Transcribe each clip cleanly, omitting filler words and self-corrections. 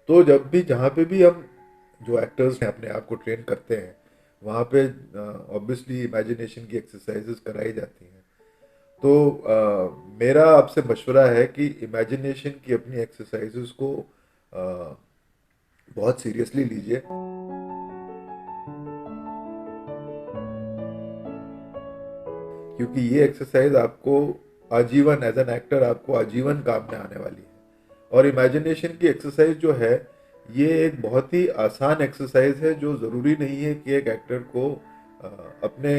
तो जब भी जहाँ पे भी हम जो एक्टर्स हैं अपने आप को ट्रेन करते हैं, वहाँ पे ऑब्वियसली इमेजिनेशन की एक्सरसाइजेस कराई जाती हैं। तो मेरा आपसे मशवरा है कि इमेजिनेशन की अपनी एक्सरसाइजेस को बहुत सीरियसली लीजिए, क्योंकि ये एक्सरसाइज आपको आजीवन एज एन एक्टर आपको आजीवन काम में आने वाली है। और इमेजिनेशन की एक्सरसाइज जो है, ये एक बहुत ही आसान एक्सरसाइज है, जो ज़रूरी नहीं है कि एक एक्टर को अ, अपने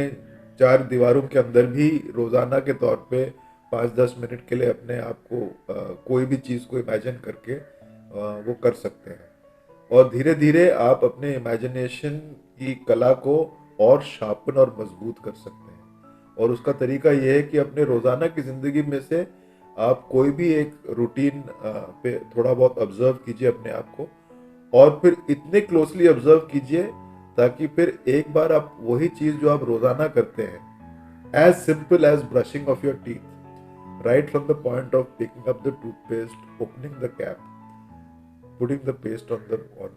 चार दीवारों के अंदर भी रोज़ाना के तौर पे 5-10 मिनट के लिए अपने आप को कोई भी चीज़ को इमेजिन करके वो कर सकते हैं। और धीरे धीरे आप अपने इमेजिनेशन की कला को और शार्पन और मजबूत कर सकते हैं। और उसका तरीका यह है कि अपने रोज़ाना की ज़िंदगी में से आप कोई भी एक रूटीन पे थोड़ा बहुत ऑब्जर्व कीजिए अपने आप को, और फिर इतने क्लोजली ऑब्जर्व कीजिए ताकि फिर एक बार आप वही चीज़ जो आप रोज़ाना करते हैं, as simple as brushing of your teeth, right from the point of picking up the toothpaste, opening the cap, putting the paste on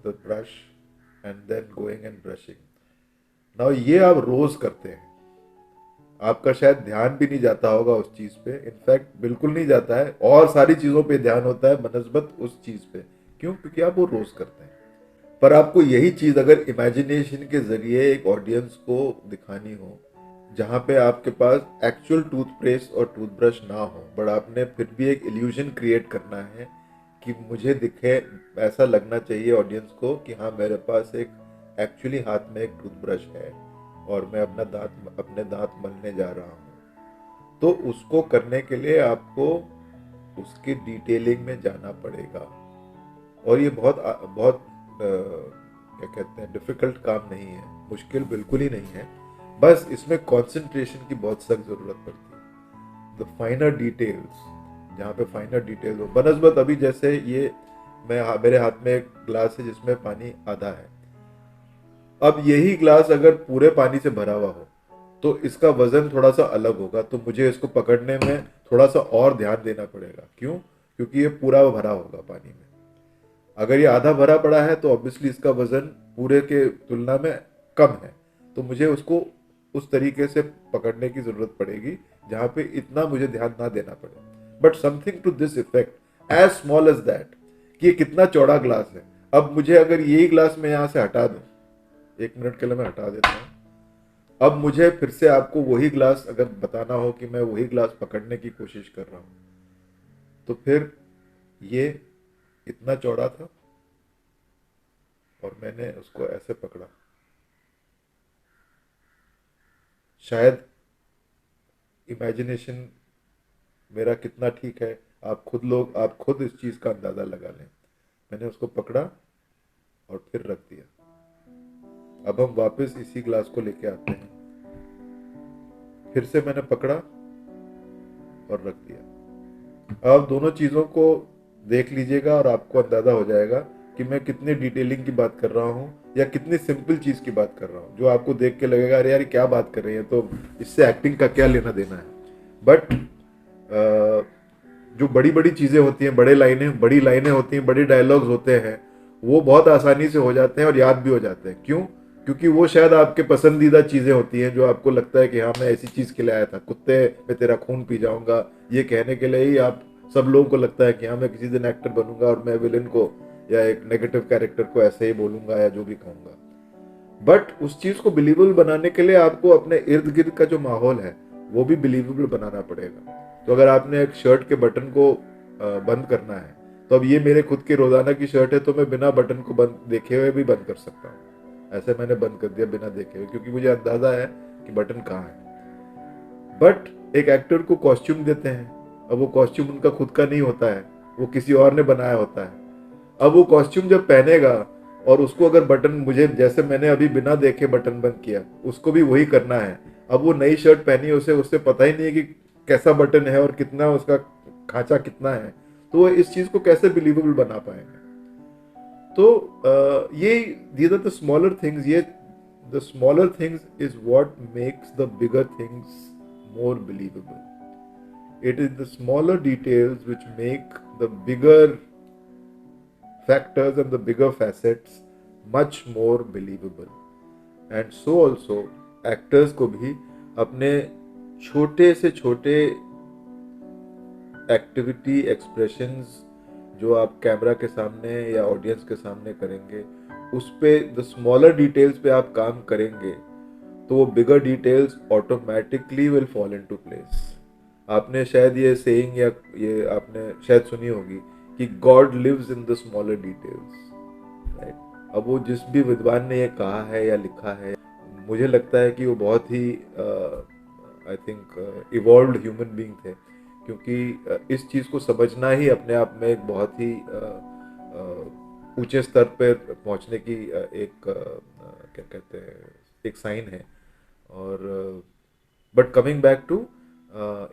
the brush, and then going and brushing. Now ये आप रोज करते हैं, आपका शायद ध्यान भी नहीं जाता होगा उस चीज पे, इनफैक्ट बिल्कुल नहीं जाता है, और सारी चीजों पे ध्यान होता है बनस्बत उस चीज पे। क्यों? क्योंकि आप वो रोज करते हैं। पर आपको यही चीज अगर इमेजिनेशन के जरिए एक ऑडियंस को दिखानी हो, जहाँ पे आपके पास एक्चुअल टूथपेस्ट और टूथब्रश ना हो, बट आपने फिर भी एक इल्यूजन क्रिएट करना है कि मुझे दिखे, ऐसा लगना चाहिए ऑडियंस को कि हाँ मेरे पास एक एक्चुअली हाथ में एक टूथब्रश है और मैं अपने दांत मलने जा रहा हूँ। तो उसको करने के लिए आपको उसकी डिटेलिंग में जाना पड़ेगा। और ये बहुत बहुत क्या कहते हैं, डिफिकल्ट काम नहीं है, मुश्किल बिल्कुल ही नहीं है। बस इसमें कंसंट्रेशन की बहुत सख्त जरूरत पड़ती है, द फाइनर डिटेल्स, जहाँ पे फाइनर डिटेल हो। बनस्बत अभी जैसे ये मेरे हाथ में एक ग्लास है जिसमें पानी आधा है। अब यही ग्लास अगर पूरे पानी से भरा हुआ हो तो इसका वजन थोड़ा सा अलग होगा, तो मुझे इसको पकड़ने में थोड़ा सा और ध्यान देना पड़ेगा। क्यों? क्योंकि ये पूरा भरा होगा पानी में। अगर ये आधा भरा पड़ा है तो ऑब्वियसली इसका वजन पूरे के तुलना में कम है, तो मुझे उसको उस तरीके से पकड़ने की जरूरत पड़ेगी जहां पे इतना मुझे ध्यान ना देना पड़े। But something to this effect, as small as that, कि ये कितना चौड़ा ग्लास है। अब मुझे अगर यही ग्लास मैं यहां से हटा दूं, 1 मिनट के लिए मैं हटा देता हूं, अब मुझे फिर से आपको वही ग्लास अगर बताना हो कि मैं वही ग्लास पकड़ने की कोशिश कर रहा हूं, तो फिर ये इतना चौड़ा था और मैंने उसको ऐसे पकड़ा। शायद इमेजिनेशन मेरा कितना ठीक है, आप खुद इस चीज का अंदाजा लगा लें। मैंने उसको पकड़ा और फिर रख दिया। अब हम वापस इसी ग्लास को लेके आते हैं, फिर से मैंने पकड़ा और रख दिया। अब दोनों चीजों को देख लीजिएगा और आपको अंदाजा हो जाएगा कि मैं कितनी डिटेलिंग की बात कर रहा हूँ या कितनी सिंपल चीज की बात कर रहा हूँ, जो आपको देख के लगेगा अरे यार क्या बात कर रही है, तो इससे एक्टिंग का क्या लेना देना है। बट जो बड़ी बड़ी चीजें होती हैं, बड़ी लाइनें होती हैं, बड़े डायलॉग्स होते हैं, वो बहुत आसानी से हो जाते हैं और याद भी हो जाते हैं। क्यों? क्योंकि वो शायद आपके पसंदीदा चीजें होती हैं, जो आपको लगता है कि हाँ मैं ऐसी चीज के लिए आया था, कुत्ते मैं तेरा खून पी जाऊंगा, ये कहने के लिए ही आप सब लोगों को लगता है कि हाँ मैं किसी दिन एक्टर बनूंगा और मैं विलन को या एक नेगेटिव कैरेक्टर को ऐसे ही बोलूंगा या जो भी कहूंगा। बट उस चीज को बिलीवेबल बनाने के लिए आपको अपने इर्द गिर्द का जो माहौल है वो भी बिलीवेबल बनाना पड़ेगा। तो अगर आपने एक शर्ट के बटन को बंद करना है, तो अब ये मेरे खुद के रोजाना की शर्ट है, तो मैं बिना बटन को बंद देखे हुए भी बंद कर सकता हूँ। ऐसे मैंने बंद कर दिया बिना देखे हुए, क्योंकि मुझे अंदाजा है कि बटन कहाँ है। बट एक एक्टर को कॉस्ट्यूम देते हैं, अब वो कॉस्ट्यूम उनका खुद का नहीं होता है, वो किसी और ने बनाया होता है। अब वो कॉस्ट्यूम जब पहनेगा और उसको अगर बटन, मुझे जैसे मैंने अभी बिना देखे बटन बंद किया, उसको भी वही करना है। अब वो नई शर्ट पहनी है, उसे उससे पता ही नहीं है कि कैसा बटन है और कितना उसका खांचा कितना है, तो वो इस चीज को कैसे बिलीवेबल बना पाएंगे। तो ये these are the smaller things, ये the smaller things is what makes the bigger things more believable. It is the smaller details which make the bigger factors and the bigger facets much more believable. And so also actors को भी अपने छोटे से छोटे activity expressions जो आप camera के सामने या ऑडियंस के सामने करेंगे, उस पे द स्मॉलर डिटेल्स पे आप काम करेंगे तो वो bigger details automatically will fall into place. आपने शायद ये सेइंग या ये आपने शायद सुनी होगी कि God lives in the smaller details, right. अब वो जिस भी विद्वान ने ये कहा है या लिखा है, मुझे लगता है कि वो बहुत ही I think evolved human being थे, क्योंकि इस चीज़ को समझना ही अपने आप में एक बहुत ही ऊंचे स्तर पर पहुंचने की एक क्या कहते हैं, एक साइन है. और but coming back to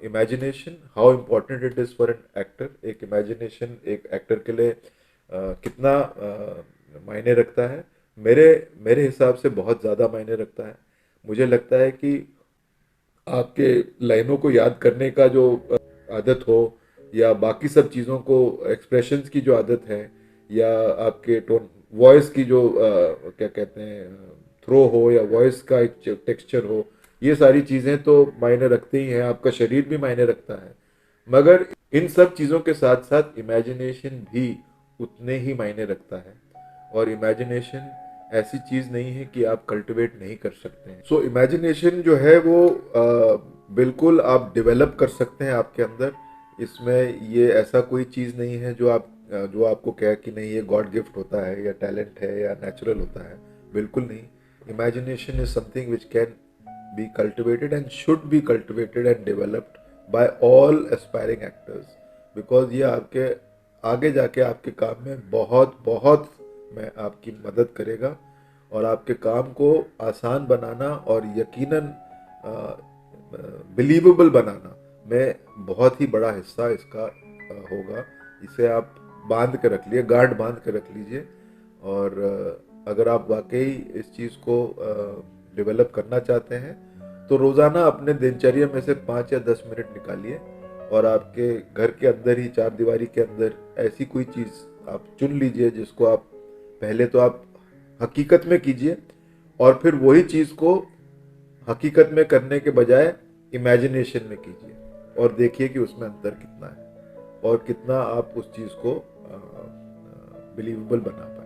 imagination, how important it is for an actor. एक इमेजिनेशन एक एक्टर के लिए कितना मायने रखता है, मेरे मेरे हिसाब से बहुत ज़्यादा मायने रखता है. मुझे लगता है कि आपके लाइनों को याद करने का जो आदत हो, या बाकी सब चीज़ों को एक्सप्रेशंस की जो आदत है, या आपके टोन वॉइस की जो क्या कहते हैं थ्रो हो, या वॉइस का एक टेक्सचर हो, ये सारी चीज़ें तो मायने रखते ही हैं. आपका शरीर भी मायने रखता है, मगर इन सब चीज़ों के साथ साथ इमेजिनेशन भी उतने ही मायने रखता है. और इमेजिनेशन ऐसी चीज़ नहीं है कि आप कल्टिवेट नहीं कर सकते हैं. सो इमेजिनेशन जो है वो बिल्कुल आप डेवलप कर सकते हैं आपके अंदर. इसमें ये ऐसा कोई चीज़ नहीं है जो आपको कहे कि नहीं ये गॉड गिफ्ट होता है या टैलेंट है या नेचुरल होता है. बिल्कुल नहीं. Imagination is something which can be cultivated and should be cultivated and developed by all aspiring actors, because ये आपके आगे जाके आपके काम में बहुत बहुत में आपकी मदद करेगा, और आपके काम को आसान बनाना और यकीनन बिलीवेबल बनाना में बहुत ही बड़ा हिस्सा इसका होगा. इसे आप बांध के रख लिए, गांठ बांध के रख लीजिए. और अगर आप वाकई इस चीज़ को डेवलप करना चाहते हैं तो रोज़ाना अपने दिनचर्या में से 5 या 10 मिनट निकालिए, और आपके घर के अंदर ही चार दीवारी के अंदर ऐसी कोई चीज़ आप चुन लीजिए जिसको आप पहले तो आप हकीकत में कीजिए, और फिर वही चीज़ को हकीकत में करने के बजाय इमेजिनेशन में कीजिए, और देखिए कि उसमें अंतर कितना है और कितना आप उस चीज़ को बिलीवेबल बना पाए.